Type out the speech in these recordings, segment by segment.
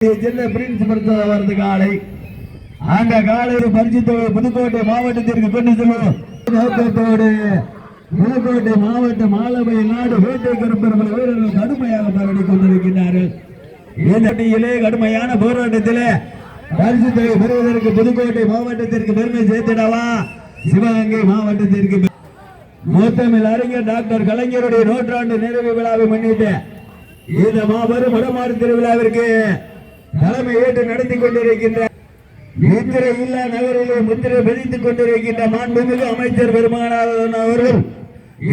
வருது காலை. அந்த காலையில் பரிசுத்த புதுக்கோட்டை மாவட்டத்திற்கு கொண்டு செல்லும் நோக்கத்தோடு புதுக்கோட்டை மாவட்டம் ஆலவையில் நாடு வேட்டை கருப்பர்கள் வீரர்கள் கடுமையாக போராடி கொண்டிருக்கிறார்கள். இந்த கடுமையான போராட்டத்தில் பரிசுத்தை பெறுவதற்கு புதுக்கோட்டை மாவட்டத்திற்கு பெருமை சேர்த்திடவா சிவகங்கை மாவட்டத்திற்கு முத்தமிழ் அறிஞர் டாக்டர் கலைஞருடைய நூற்றாண்டு நிறைவு விழாவை முன்னிட்டு இந்த மாபெரும் வடமாடு திருவிழாவிற்கு தலைமை ஏற்று நடத்தி கொண்டிருக்கின்ற முத்திரை இல்லா நகரிலே முத்திரை பதித்துக் கொண்டிருக்கின்ற மாண்புமிகு அமைச்சர் பெருமானார் அவர்கள்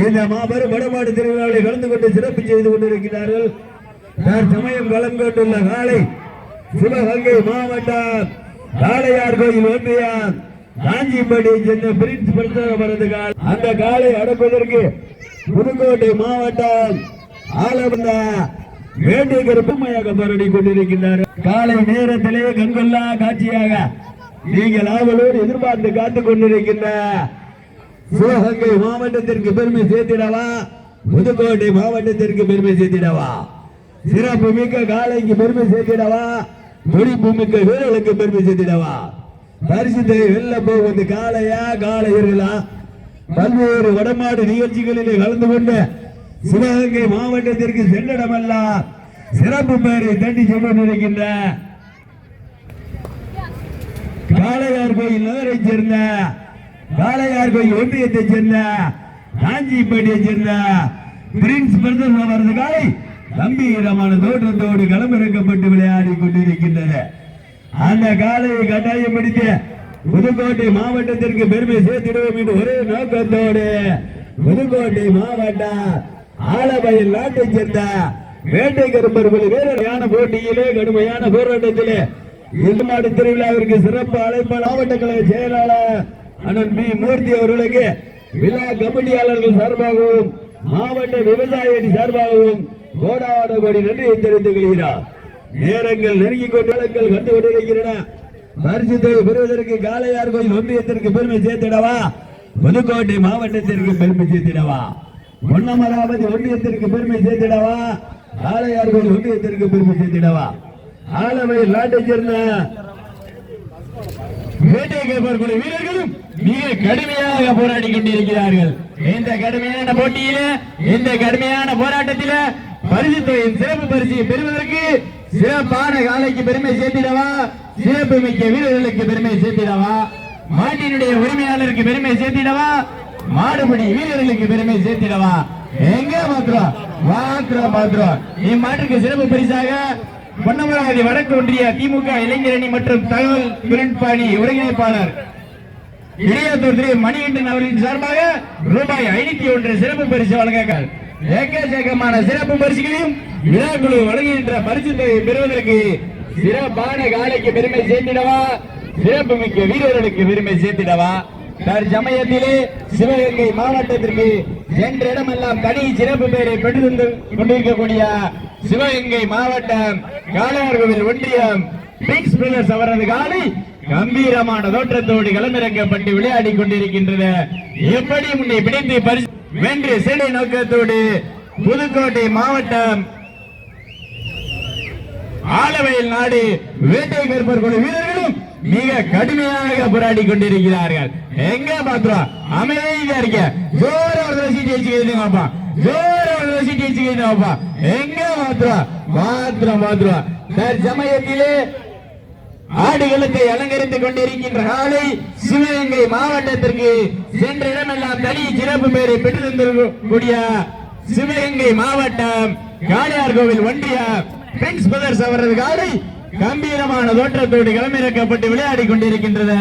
இந்த மாபெரும் வடமாடு திருவிழாவில் கலந்து கொண்டு சிறப்பு செய்து கொண்டிருக்கிறார்கள். தற்சமயம் களம் கொண்டுள்ள காலை சிவகங்கை மாவட்டம் காளையார் கோயில் ஒன்றியம் காஞ்சிப்படி சென்ற பிரின்ஸ் வரது கால அந்த காலை அடக்குவதற்கு புதுக்கோட்டை மாவட்டம் ஆலவந்த வேட்டை கருப்பமையாக போராடி கொண்டிருக்கின்றார். காலை நேரத்திலே கண்கொள்ளா காட்சியாக நீங்கள் ஆவலோடு எதிர்பார்த்து காத்துக் கொண்டிருக்கின்ற சிவகங்கை மாவட்டத்திற்கு பெருமை சேர்த்திடவா புதுக்கோட்டை மாவட்டத்திற்கு பெருமை சேர்த்திடவா சிறப்பு மிக்க காலைக்கு பெருமை சேர்த்திடவா துடிப்பு மிக்க வீரர்களுக்கு பெருமை சேர்த்திடவா பரிசுத்தை வெல்ல போவது காளையா காளையர்களா பல்வேறு வடமாடு நிகழ்ச்சிகளிலே கலந்து கொண்டு சிவகங்கை மாவட்டத்திற்கு சென்றிடமெல்லாம் சிறப்பு பெயரை தட்டி சென்றிருக்கின்ற காளையார் கோயில் நகரை சேர்ந்த காளையார் கோயில் ஒன்றியத்தை சேர்ந்த காஞ்சிப்பேட்டையை சேர்ந்த பிரின்ஸ் பிரதர்ஸ் அவரது காலை கம்பீரமான தோற்றத்தோடு களமிறக்கப்பட்டு விளையாடி கொண்டிருக்கின்றது. அந்த காலையை கட்டாயப்படுத்தி புதுக்கோட்டை மாவட்டத்திற்கு பெருமை சேர்த்திடுவோம் என்று ஒரே நோக்கத்தோடு புதுக்கோட்டை மாவட்டம் ஆலவையில் நாட்டை சேர்ந்த வேட்டை கருப்பர்கள் வீரரான போட்டியிலே கடுமையான போராட்டத்திலே எல்மாடு திருவிழாவிற்கு சிறப்பு அழைப்பு மாவட்ட கழக செயலாளர் அண்ணன் பி மூர்த்தி அவர்களுக்கு விழா கமிட்டியாளர்கள் சார்பாகவும் மாவட்ட விவசாய அணி சார்பாகவும் கோடான கோடி நன்றியை தெரிவித்துக் கொள்கிறார். நேரங்கள் நெருங்கிக் கொண்டு கண்டு கொண்டிருக்கின்றன. பரிசுத்தை பெறுவதற்கு காளையார் கோயில் ஒன்றியத்திற்கு பெருமை சேர்த்திடவா புதுக்கோட்டை மாவட்டத்திற்கு பெருமை சேர்த்திடவா பொன்னமராவதி ஒன்றியத்திற்கு பெருமை சேர்த்திடவா காளையார் கோயில் ஒன்றியத்திற்கு பெருமை சேர்த்திடவா ஆலவையில் நாட்டை சேர்ந்த வேட்டை கருப்பர் வீரர்களும் மிக கடுமையாக போராடி கொண்டிருக்கிறார்கள். இந்த கடுமையான போட்டியில இந்த கடுமையான போராட்டத்தில பரிசுத்தையின் சிறப்பு பரிசு பெறுவதற்கு சிறப்பான காலைக்கு பெருமை சேர்த்திடவா சிறப்பு மிக்க வீரர்களுக்கு பெருமை சேர்த்திடவா மாட்டினுடைய உரிமையாளருக்கு பெருமை சேர்த்திடவா மாடுபடி வீரர்களுக்கு பெருமை சேர்த்திடவா எங்க மாத்திரம் இம்மாற்றுக்கு சிறப்பு பரிசாக பொன்னமராவதி வடக்கு ஒன்றிய திமுக இளைஞரணி மற்றும் தகவல் தொழில்நுட்பணி ஒருங்கிணைப்பாளர் இளையாத்தூர் திரு மணிகண்டன் அவர்களின் சார்பாக ரூபாய் 501 சிறப்பு பரிசு வழங்க ஏக்கச்சக்கமான சிறப்பு பரிசுகளையும் விழாக்குழு வழங்குகின்ற பரிசுத்தை பெறுவதற்கு சிறப்பான காலைக்கு பெருமை சேர்த்திடவா சிறப்பு மிக்க வீரர்களுக்கு பெருமை சேர்த்திடவா தற்சமயத்திலே சிவகங்கை மாவட்டத்திற்கு சென்ற இடமெல்லாம் தனி சிறப்பு பெயரை பெற்று கொண்டிருக்கக்கூடிய சிவகங்கை மாவட்டம் காளையார் கோவில் ஒன்றியம் பிரின்ஸ் பிரதர்ஸ் அவரது காலை கம்பீரமான தோற்றத்தோடு களமிறக்கப்பட்டு விளையாடி கொண்டிருக்கின்றது. எப்படி முன்னே பிடித்து பரிசு வென்று சேனை நோக்கத்தோடு புதுக்கோட்டை மாவட்டம் ஆலவையில் நாடு வேட்டை கருப்பர் குழு வீரர்களும் மிக கடுமையாக போராடி கொண்டிருக்கிறார்கள். எங்க பாக்குறோம் அமைதியா இருக்க ஜோர எங்க மாத்திரம் தற்சமயத்திலே ஆடுகளத்தை அலங்கரித்துக் கொண்டிருக்கின்ற காலை சிவகங்கை மாவட்டத்திற்கு சென்ற இடமெல்லாம் தனி சிறப்பு பெயரை பெற்றிருந்தக்கூடிய சிவகங்கை மாவட்டம் காளையார் கோவில் ஒன்றிய பிரின்ஸ் பிரதர்ஸ் அவரது காலை கம்பீரமான தோற்றத்தோடு களமிறக்கப்பட்டு விளையாடி கொண்டிருக்கின்றது.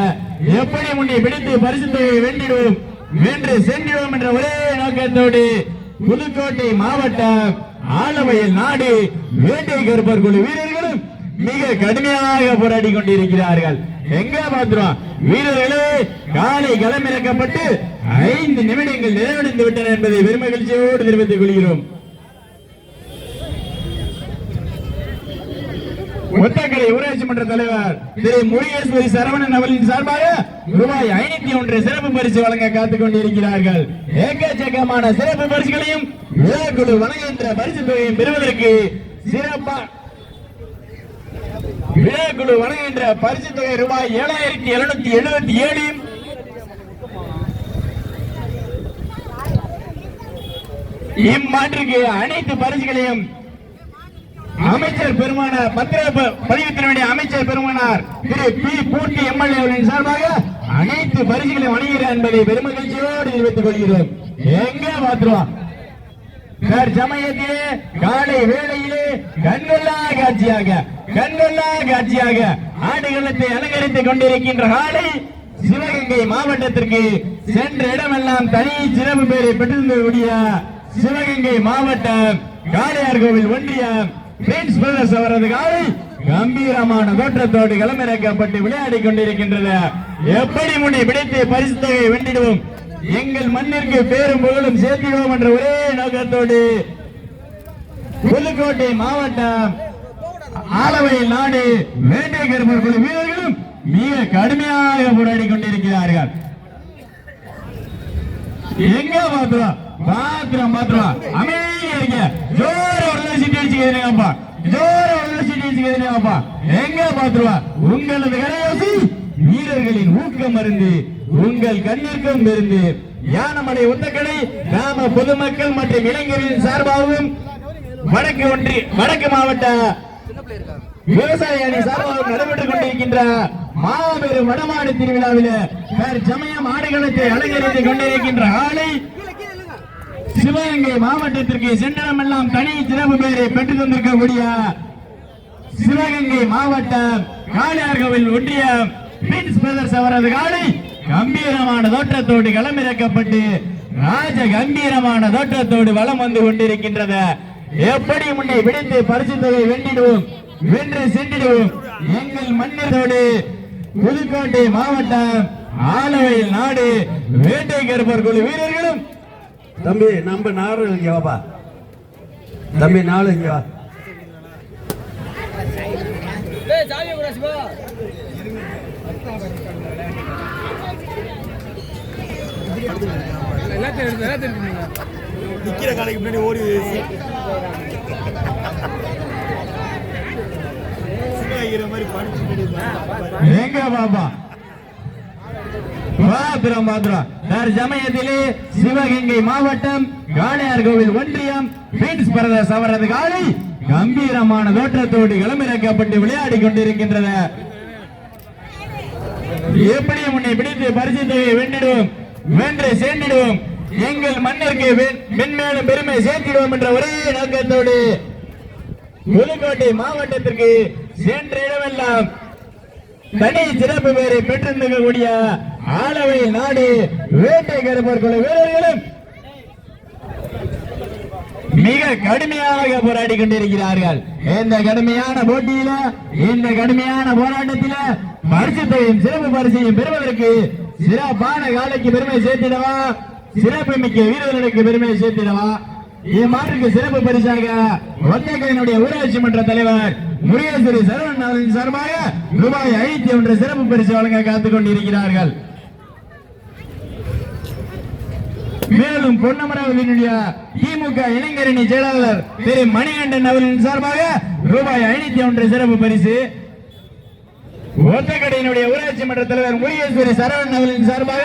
எப்படி முன்னே பிடித்து பரிசுத்தை வென்றிடுவோம் வென்று சென்றிடுவோம் என்ற ஒரே நோக்கத்தோடு புதுக்கோட்டை மாவட்டம் ஆலவையில் நாடு வேட்டை கருப்பர் குழு வீரர்களும் மிக கடுமையாக போராடி கொண்டிருக்கிறார்கள். எங்க மாத்திரம் வீரர்களே காலை களமிறக்கப்பட்டு 5 நிமிடங்கள் நிறைவடைந்து விட்டன என்பதை பெருமகிழ்ச்சியோடு தெரிவித்துக் கொள்கிறோம். ஒத்தக்கரை ஊராட்சி மன்ற தலைவர் திரு முருகேஸ்வரி சரவணன் அவர்களின் சார்பாக ரூபாய் 501 சிறப்பு பரிசு வழங்க காத்துக் கொண்டிருக்கிறார்கள். ஏக்கச்சக்கமான சிறப்பு பரிசுகளையும் விழாக்குழு வழங்குகின்ற பரிசு தொகையும் பெறுவதற்கு சிறப்பாக விழாக்குழு வழங்குகின்ற பரிசு தொகை ரூபாய் 7777. இம்மாற்றுக்கு அனைத்து பரிசுகளையும் அமைச்சர் பெருமானார் பதிவுத்தினுடைய அமைச்சர் பெருமானார் திரு பி பூர்த்தி எம்எல்ஏ அவர்களின் சார்பாக அனைத்து பரிசுகளையும் வழங்குகிறார் என்பதை பெருமகிழ்ச்சியோடு தெரிவித்துக் கொள்கிறோம். எங்க மாற்றுவோம் சமயத்திலே காலை வேளையிலே கண்கொள்ளா காட்சியாக ஆடுகளத்தை அலங்கரித்துக் கொண்டிருக்கின்ற காலை சிவகங்கை மாவட்டத்திற்கு சென்ற இடமெல்லாம் தனி சிறப்பு பெயரை பெற்றிருந்தக்கூடிய சிவகங்கை மாவட்டம் காளையார்கோவில் ஒன்றியம் பிரின்ஸ் பிரதர்ஸ் அவரது காலை கம்பீரமான தோற்றத்தோடு களமிறக்கப்பட்டு விளையாடி கொண்டிருக்கின்றது. எப்படி முன்னே பிடித்து பரிசு தொகையை வென்றிடுவோம், எங்கள் மண்ணிற்கு பேரும் புகழும் சேர்த்திடுவோம் என்ற ஒரே நோக்கத்தோடு புதுக்கோட்டை மாவட்டம் ஆலவையில் நாடு வேட்டை கருப்பர் குழு வீரர்களும் மிக கடுமையாக போராடி கொண்டிருக்கிறார்கள். எங்க பாத்துறோம் அமைதியா இருக்க ஜோர ஒரு சீட்டு அடிச்சுக்கிறேன்ப்பா, எங்க பாத்துருவா உங்களது கடையோசி வீரர்களின் ஊக்கம் மருந்து உங்கள் கண்ணிற்கும் இருந்து யானமலை ஒத்தக்கடை கிராம பொதுமக்கள் மற்றும் இளைஞர்களின் சார்பாகவும் வடக்கு மாவட்ட விவசாய அணி சார்பாகவும் நடைபெற்றுக் கொண்டிருக்கின்ற மாபெரும் வடமாடு திருவிழாவில் சமயம் ஆடுகளத்தை அலங்கரித்துக் கொண்டிருக்கின்ற ஆலை சிவகங்கை மாவட்டத்திற்கு சென்றடமெல்லாம் தனி சிறப்பு பெயரை பெற்றுத் தந்திருக்கக்கூடிய சிவகங்கை மாவட்டம் காளையார்கோவில் ஒன்றியம் பிரின்ஸ் பிரதர்ஸ் அவரது காலை கம்பீரமான தோற்றத்தோடு களமிறக்கப்பட்டு ராஜ கம்பீரமான தோற்றத்தோடு வலம் வந்து கொண்டிருக்கின்றது. எப்படி முன்னே பிடித்து பரிசு தொகை வென்று சென்றிடுவோம் எங்கள் மன்னரோடு புதுக்கோட்டை மாவட்டம் ஆலவையில் நாடு வேட்டை கருப்பர் குழு வீரர்களும். தம்பி நம்ம நாடு இங்க வாப்பா, தம்பி நாலு இங்க வா. நிக்கிற காலைக்கு முன்னாடி ஓடி மாதிரி எங்க பாப்பா சமயத்திலே சிவகங்கை மாவட்டம் காளையார்கோவில் ஒன்றியம் பிரின்ஸ் பிரதர்ஸ் அவரது காலை கம்பீரமான தோற்றத்தோடு களமிறக்கப்பட்டு விளையாடி கொண்டிருக்கின்றது. எப்படி முன்னே பிடித்து பரிசு தொகையை வென்று சேர்ந்திடுவோம் எங்கள் மண்ணிற்கு மென்மேலும் பெருமை சேர்த்திடுவோம் என்ற ஒரே நோக்கத்தோடு புதுக்கோட்டை மாவட்டத்திற்கு சென்ற இடமெல்லாம் தனி சிறப்பு பெயரை பெற்றிருக்கக்கூடிய ஆலவை நாடு வேட்டை கருப்பர் குழு வீரர்களும் மிக கடுமையாக போராடி கொண்டிருக்கிறார்கள். இந்த கடுமையான போட்டியில இந்த கடுமையான போராட்டத்தில பரிசுத்தையும் சிறப்பு பரிசையும் பெறுவதற்கு சிறப்பான காலைக்கு பெருமை சேர்த்திடவா, சிறப்பு மிக்க வீரர்களுக்கு பெருமை சேர்த்திடவா, இம்மாற்றுக்கு சிறப்பு பரிசாக ஒத்தக்கையினுடைய ஊராட்சி மன்ற தலைவர் முருகேஸ்வரி சரவணன் அவர்களின் சார்பாக ரூபாய் 501 சிறப்பு பரிசு வழங்க காத்துக் கொண்டிருக்கிறார்கள். மேலும் பொன்னமராவதியினுடைய திமுக இளைஞரணி செயலாளர் திரு மணிகண்டன் அவர்களின் சார்பாக ரூபாய் 501 சிறப்பு பரிசு, ஒத்தக்கடையினுடைய ஊராட்சி மன்ற தலைவர் முருகேஸ்வரி சரவணன் அவர்களின் சார்பாக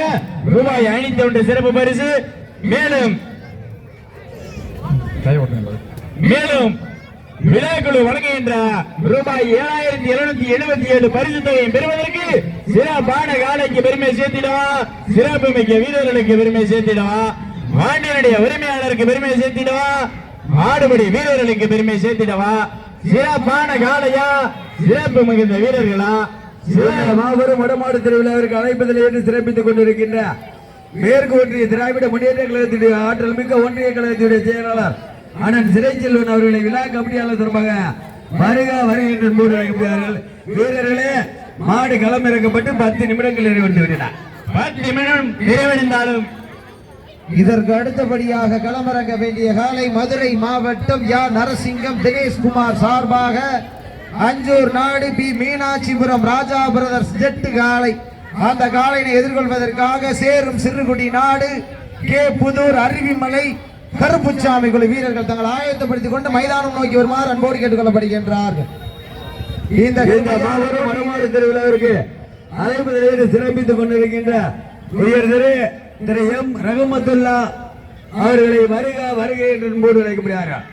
ரூபாய் 501 சிறப்பு பரிசு, மேலும் விழாக்குழு வழங்குகின்ற ரூபாய் 7777 பரிசு தொகையை பெறுவதற்கு சிறப்பான காலைக்கு பெருமை சேர்த்திடவா, சிறப்பு மிக்க வீரர்களுக்கு பெருமை சேர்த்திடவா, ஆண்டினுடைய உரிமையாளருக்கு பெருமை சேர்த்திடவா, ஆடுபடி வீரர்களுக்கு பெருமை சேர்த்திடவா, சிறப்பான காலையா சிறப்பு மிகுந்த வீரர்களா, மாபெரும் வடமாடு திருவிழாவிற்கு அழைப்பதில் என்று சிறப்பித்துக் கொண்டிருக்கின்ற மேற்கு ஒன்றிய திராவிட முன்னேற்ற கழகத்துடைய ஆற்றல் மிக்க ஒன்றிய கழகத்துடைய செயலாளர் அண்ணன் சிறைச்செல்வன் அவர்களை விழா கமிட்டியாளர் சார்பாக வருகின்ற வீரர்களே மாடு களம் இறக்கப்பட்டு 10 நிமிடங்கள் நிறைவடைந்துவிட்டன. 10 நிமிடம் நிறைவடைந்தாலும் இதற்கு அடுத்தபடியாக களமிறங்க வேண்டிய காலை மதுரை மாவட்டம் யா நரசிங்கம் தினேஷ்குமார் சார்பாக அஞ்சூர் நாடு பி மீனாட்சிபுரம் ராஜா பிரதர்ஸ் ஜெட்டு காலை. அந்த காலையை எதிர்கொள்வதற்காக சேரும் சிறுகுடி நாடு கே புதூர் அருவிமலை கருப்புச்சாமி குழு வீரர்கள் தங்கள் ஆயத்தப்படுத்திக் கொண்டு மைதானம் நோக்கி வருமாறு அன்போடு கேட்டுக் கொள்ளப்படுகின்றார்கள். இந்த மாபெரும் வடமாடு திருவிழாவிற்கு அழைப்பதிலே சிறப்பித்துக் கொண்டிருக்கின்ற உயர் திரு எம் ரஹமத்துல்லா அவர்களை வருகை என்று போடு அழைக்கப்படுகிறார்.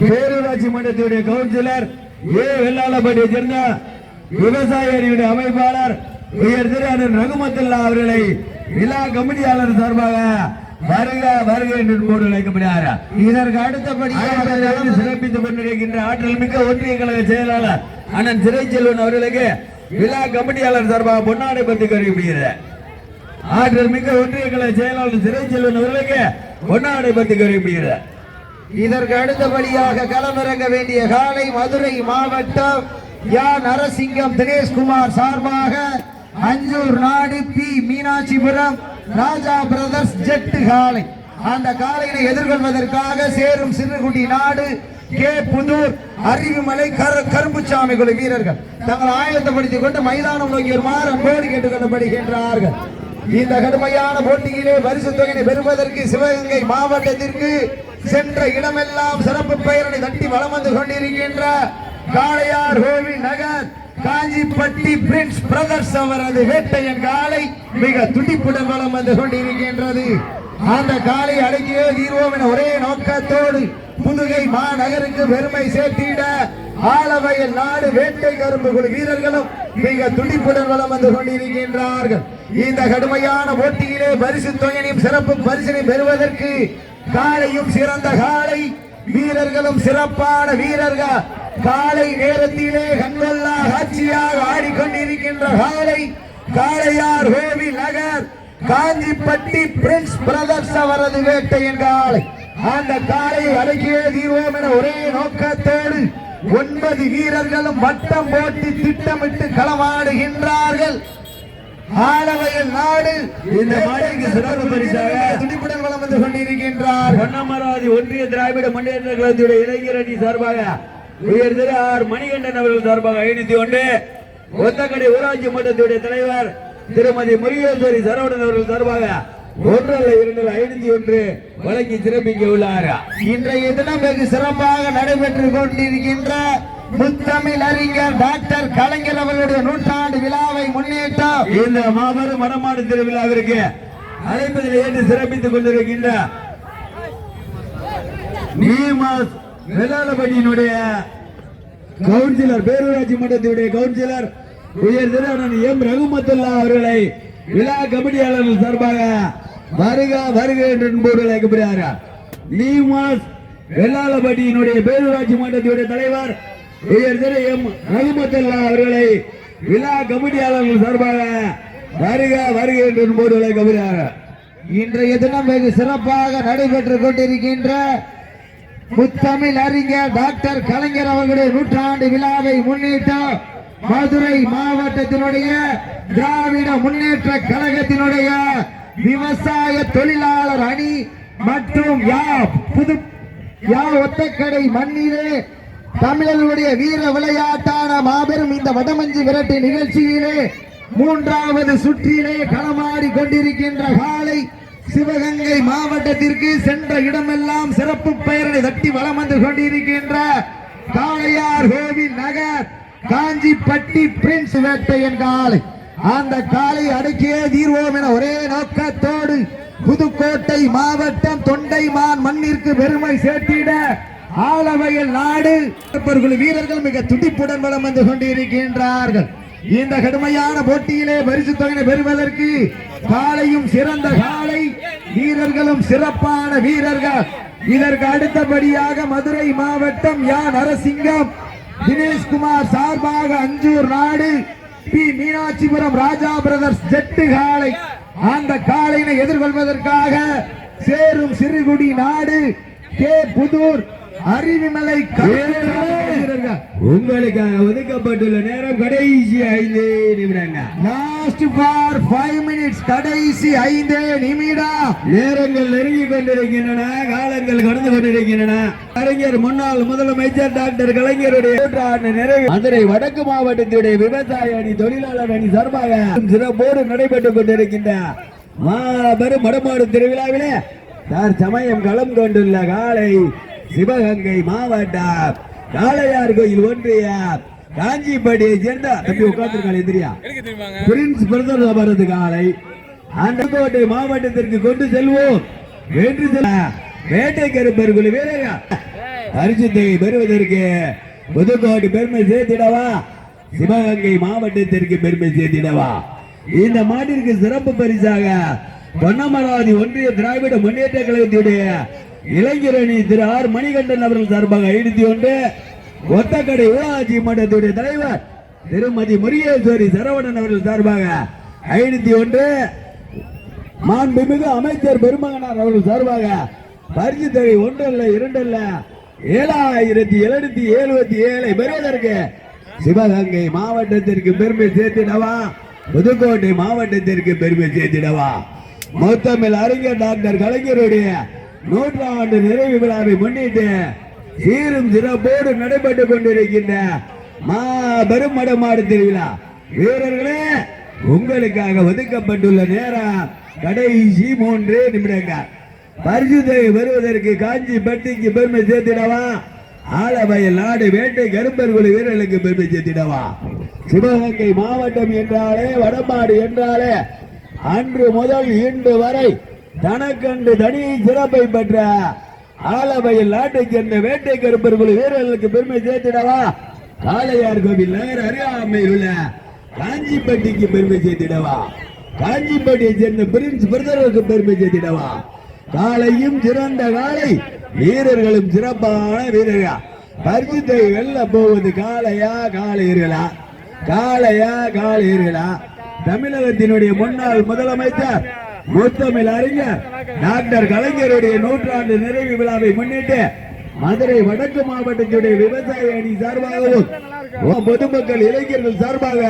பேரூராட்சி மன்றத்தினுடைய கவுன்சிலர் வெள்ளாளப்பட்டியை சேர்ந்த விவசாய அணியுடைய அமைப்பாளர் உயர் திரு அண்ணன் ரகுமத்துல்லா அவர்களை விழா கமிட்டியாளர் சார்பாக வருக என்று போடு அழைக்கப்படுகிறார். இதற்கு அடுத்தபடியாக சிறப்பித்துக் கொண்டிருக்கின்ற ஆற்றல் மிக்க ஒன்றிய கழக செயலாளர் அண்ணன் சிறைச்செல்வன் அவர்களுக்கு விழா கமிட்டியாளர் சார்பாக பொன்னாடை பற்றி கருவிப்படுகிறது. ஆற்றல் மிக்க ஒன்றிய கழக செயலாளர் சிறைச்செல்வன் அவர்களுக்கு பொன்னாடை பற்றி கருவிப்படுகிறது. இதற்கு அடுத்தபடியாக களமிறங்க வேண்டிய காலை மதுரை மாவட்டம் யா நரசிங்கம் தினேஷ்குமார் சார்பாக அஞ்சூர் நாடு பி மீனாட்சிபுரம் ராஜா பிரதர்ஸ் ஜெட் காலை. அந்த காலையை எதிர்கொள்வதற்காக சேரும் சிறுகுடி நாடு கே புதூர் அறிவுமலை கரும்புச்சாமி குழு வீரர்கள் தங்கள் ஆயத்தப்படுத்திக் கொண்டு மைதானம் நோக்கி வருமாறு அன்போடு கேட்டுக் கொள்ளப்படுகின்றார்கள். இந்த கடுமையான போட்டியிலே பரிசு தொகையை பெறுவதற்கு சிவகங்கை மாவட்டத்திற்கு சென்ற இடமெல்லாம் சிறப்பு பெயரை தட்டி வலம் வந்து கொண்டிருக்கின்ற காளையார் கோவில் நகர் காஞ்சிப்பட்டி பிரின்ஸ் பிரதர்ஸ் அவரது வேட்டையன் காலை மிக துடிப்புடன் வலம் வந்து கொண்டிருக்கின்றது. அந்த காலை அடக்கியே தீர்வோம் என ஒரே நோக்கத்தோடு புதுகை மாநகருக்கு பெருமை சேர்த்திட ஆலவயல் நாடு வேட்டை கரும்பு குழு வீரர்களும் மிக துடிப்புடன் வலம் வந்து கொண்டிருக்கின்றார்கள். இந்த கடுமையான போட்டியிலே பரிசு தொகையையும் சிறப்பு பரிசினை பெறுவதற்கு காலையும் சிறந்த காலை வீரர்களும் சிறப்பான வீரர்கள் காலை நேரத்திலே கண்கொள்ளா காட்சியாக ஆடிக்கொண்டிருக்கின்ற காலை காளையார் கோவில் நகர் காஞ்சிப்பட்டி பிரின்ஸ் பிரதர்ஸ் அவரது வேட்டையின் காலை. அந்த காலையை அடக்கியே தீர்வோம் என ஒரே நோக்கத்தோடு 9 வீரர்களும் வட்டம் போட்டு திட்டமிட்டு களமாடுகின்றார்கள். ஆலவயல் நாடு இந்த மாநிலக்கு சிறப்பு பரிசாக துடிப்புடன் வலம் வந்து கொண்டிருக்கின்றார். பொன்னமராவதி ஒன்றிய திராவிட முன்னேற்ற கழகத்துடைய இளைஞர் அணி சார்பாக உயர் திரு ஆர் மணிகண்டன் அவர்கள் சார்பாக 501 ஒத்தக்கடை ஊராட்சி மன்றத்துடைய தலைவர் திருமதி முருகேஸ்வரி சரவணன் அவர்கள் சார்பாக 501 வழங்கி சிறப்பிக்க உள்ளார். இன்றைய தினம் வெகு சிறப்பாக நடைபெற்றுக் கொண்டிருக்கின்ற முத்தமிழ் அறிஞர் டாக்டர் கலைஞர் அவர்களுடைய 100ஆண்டு விழாவை முன்னேற்றம் இந்த மாபெரும் வடமாடு திருவிழாவிற்கு அழைப்பதில் ஏற்று சிறப்பித்துக் கொண்டிருக்கின்ற நீமாஸ் வெள்ளாளப்பட்டியினுடைய கவுன்சிலர் பேரூராட்சி மன்றத்தினுடைய கவுன்சிலர் உயர் திரு அண்ணன் எம் ரகுமத்துல்லா அவர்களை விழா கமிட்டியாளர்கள் சார்பாக வருக என்று அழைக்கப்படுகிறார். நீமாஸ் வெள்ளாளப்பட்டியினுடைய பேரூராட்சி மன்றத்தினுடைய தலைவர் உயர் திரு எம் ரகுமத்துல்லா அவர்களை விழா கமிட்டியாளர்கள் சார்பாக வருக என்று அழைக்கப்படுகிறார். இன்றைய தினம் வெகு சிறப்பாக நடைபெற்றுக் கொண்டிருக்கின்ற முத்தமிழ் அறிஞர் டாக்டர் கலைஞர் அவர்களுடைய 100ஆண்டு விழாவை முன்னிட்டு மதுரை மாவட்டத்தினுடைய திராவிட முன்னேற்ற கழகத்தினுடைய விவசாய தொழிலாளர் அணி மற்றும் ஒத்தக்கடை மண்ணிலே தமிழர்களுடைய வீர விளையாட்டான மாபெரும் இந்த வடமஞ்சி விரட்டு நிகழ்ச்சியிலே 3வது சுற்றிலே களமாடி கொண்டிருக்கின்ற காலை சிவகங்கை மாவட்டத்திற்கு சென்ற இடமெல்லாம் சிறப்பு பெயரை தட்டி வலம் வந்து கொண்டிருக்கின்ற காளையார் கோவில் நகர் காஞ்சிப்பட்டி பிரின்ஸ் வேட்டையன் காலை. அந்த காலை அடக்கியே தீர்வோம் என ஒரே நோக்கத்தோடு புதுக்கோட்டை மாவட்டம் தொண்டைமான் மண்ணிற்கு பெருமை சேர்த்திட ஆலவயல் நாடு வீரர்கள் மிக துடிப்புடன் வலம் வந்து கொண்டிருக்கின்றார்கள். இந்த கடுமையான போட்டியிலே பரிசு தொகையை பெறுவதற்கு காலையும் சிறந்த காலை வீரர்களும் சிறப்பான வீரர்கள். இதற்கு அடுத்தபடியாக மதுரை மாவட்டம் யா நரசிங்கம் தினேஷ்குமார் சார்பாக அஞ்சூர் நாடு பி மீனாட்சிபுரம் ராஜா பிரதர்ஸ் ஜெட்டு காலை. அந்த காலையினை எதிர்கொள்வதற்காக சேரும் சிறுகுடி நாடு கே புதூர் அறிவுமலை உங்களுக்காக ஒதுக்கப்பட்டுள்ள நேரம் கடைசி 5 நிமிடங்கள். Last for 5 minutes. கடைசி 5 நிமிடம். நேரங்கள் நெருங்கி கொண்டிருக்கின்றன, காலங்கள் கடந்து கொண்டிருக்கின்றன. அறிஞர் முன்னாள் முதலமைச்சர் டாக்டர் கலைஞருடைய 100ஆண்டு நிறைவு மதுரை வடக்கு மாவட்டத்துடைய விவசாய அணி தொழிலாளர் அணி சார்பாக சிறப்போடு நடைபெற்றுக் கொண்டிருக்கின்ற மாபெரும் வடமாடு திருவிழாவிலே தற்சமயம் களம் கொண்டுள்ள காலை சிவகங்கை மாவட்டம் காளையார் கோயில் ஒன்றிய காஞ்சிப்பட்டியை சேர்ந்த தம்பி உட்கார்ந்துருக்காங்க எதிரியா பிரின்ஸ் பிரதர் அவரது காலை அந்த கோட்டை மாவட்டத்திற்கு கொண்டு செல்வோம் வென்று செல்ல வேட்டை கருப்பர்கள் வீரர்கள் பரிசுத்தை பெறுவதற்கு புதுக்கோட்டை பெருமை சேர்த்திடவா சிவகங்கை மாவட்டத்திற்கு பெருமை சேர்த்திடவா இந்த மாட்டிற்கு சிறப்பு பரிசாக பொன்னமராவதி ஒன்றிய திராவிட முன்னேற்ற கழகத்துடைய இளைஞரணி திரு ஆர் மணிகண்டன் அவர்கள் சார்பாக 51 ஒத்தக்கடை ஊராட்சி மன்றத்துடைய தலைவர் திருமதி முருகேஸ்வரி சரவணன் அவர்கள் சார்பாக 51 மாண்புமிகு அமைச்சர் பெருமகனார் அவர்கள் சார்பாக பரிசு தொகை 1 அல்ல 2 அல்ல 7777 பெறுவதற்கு சிவகங்கை மாவட்டத்திற்கு பெருமை சேர்த்திடவா புதுக்கோட்டை மாவட்டத்திற்கு பெருமை சேர்த்திடவா மொத்தமில் அறிஞர் டாக்டர் கலைஞருடைய 100ஆண்டு நிறைவு விழாவை முன்னிட்டு சீரும் சிறப்போடு நடைபெற்றுக் கொண்டிருக்கின்ற மாபெரும் மடமாடு திருவிழா வீரர்களே உங்களுக்காக ஒதுக்கப்பட்டுள்ள நேரம் கடைசி 3 நிமிடங்கள் பரிசுத்தை வருவதற்கு காஞ்சிப்பட்டிக்கு பெருமை சேர்த்திடவா ஆலவயல் நாடு வேட்டை கருப்பர்குழு வீரர்களுக்கு பெருமை சேர்த்திடவா சிவகங்கை மாவட்டம் என்றாலே வடமாடு என்றாலே அன்று முதல் இன்று வரை தனக்கண்டு தனி சிறப்பை பெற்ற ஆலவயல் நாட்டை சேர்ந்த வேட்டை கருப்பர்குழு வீரர்களுக்கு பெருமை சேர்த்திடவா காளையார் கோவில் நகர் அருகாமையில் உள்ள காஞ்சிப்பட்டிக்கு பெருமை சேர்த்திடவா காஞ்சிப்பட்டியை சேர்ந்த பிரின்ஸ் பிரதருக்கு பெருமை சேர்த்திடவா காலையும் சிறந்த காலை வீரர்களும் சிறப்பான வீரர்கள் பரிசுத்தை வெல்ல போவது காளையா காளையர்களா காளையா காளையர்களா தமிழகத்தினுடைய முன்னாள் முதலமைச்சர் முத்தமிழ் அறிஞர் டாக்டர் கலைஞருடைய 100ஆண்டு நிறைவு விழாவை முன்னிட்டு மதுரை வடக்கு மாவட்டத்துடைய விவசாய அணி சார்பாகவும் பொதுமக்கள் இளைஞர்கள் சார்பாக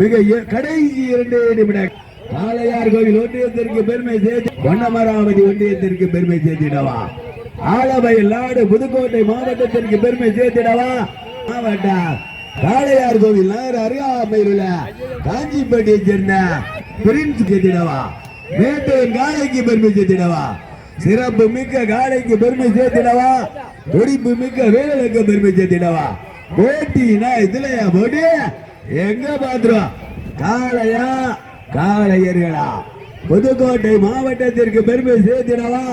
மிக கடைசி 2 நிமிடம் காளையார் கோவில் ஒன்றியத்திற்கு பெருமை சேர்த்து பொன்னமராவதி ஒன்றியத்திற்கு பெருமை சேர்த்திடவா ஆலவயல் நாடு புதுக்கோட்டை மாவட்டத்திற்கு பெருமை சேர்த்திடவா மாவட்டம் காளையார் கோவில் நகர் அருகாமையில் உள்ள காஞ்சிப்பட்டியை சேர்ந்த பிரின்ஸ் சேர்த்திடவா வேட்டையின் காளைக்கு பெருமை சேர்த்திடவா சிறப்பு மிக்க காளைக்கு பெருமை சேர்த்திடவா துடிப்பு மிக்க வீரர்களுக்கு பெருமை சேர்த்திடவா போட்டினா இதுலயா போட்டி எங்க பாத்துறோம் காளையா காளையர்களா புதுக்கோட்டை மாவட்டத்திற்கு பெருமை சேர்த்திடவா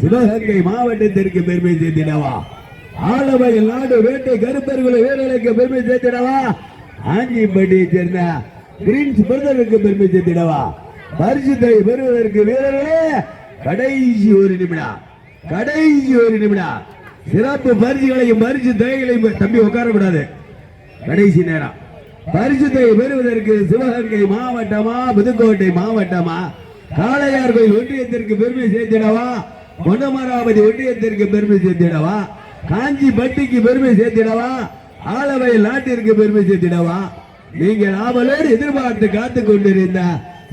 சிவகங்கை மாவட்டத்திற்கு பெருமை சேர்த்திடவா ஆலவயல் நாடு வேட்டை கருப்பர்குழு வீரர்களுக்கு பெருமை சேர்த்திடவா ஆஞ்சிப்பட்டியை சேர்ந்த பிரின்ஸ் பிரதருக்கு பெருமை சேர்த்திடவா பரிசுத்தை பெறுவதற்கு வீரர்களே கடைசி 1 நிமிடம் கடைசி 1 நிமிடம் சிறப்பு பரிசுகளையும் பரிசு தொகைகளையும் தம்பி உட்காரக்கூடாது கடைசி நேரம் பரிசுத்தை பெறுவதற்கு சிவகங்கை மாவட்டமா புதுக்கோட்டை மாவட்டமா காளையார் கோயில் ஒன்றியத்திற்கு பெருமை சேர்த்திடவா பொன்னமராவதி ஒன்றியத்திற்கு பெருமை சேர்த்திடவா காஞ்சிப்பட்டிக்கு பெருமை சேர்த்திடவா ஆலவயல் நாட்டிற்கு பெருமை சேர்த்திடவா நீங்கள் ஆவலோடு எதிர்பார்த்து காத்துக் கொண்டிருந்த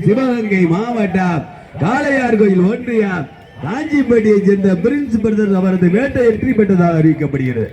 சிவகங்கை மாவட்டம் காளையார் கோயில் ஒன்றியம் காஞ்சிப்பட்டியை சேர்ந்த பிரின்ஸ் பிரதர் அவரது வேட்டை வெற்றி பெற்றதாக அறிவிக்கப்படுகிறது.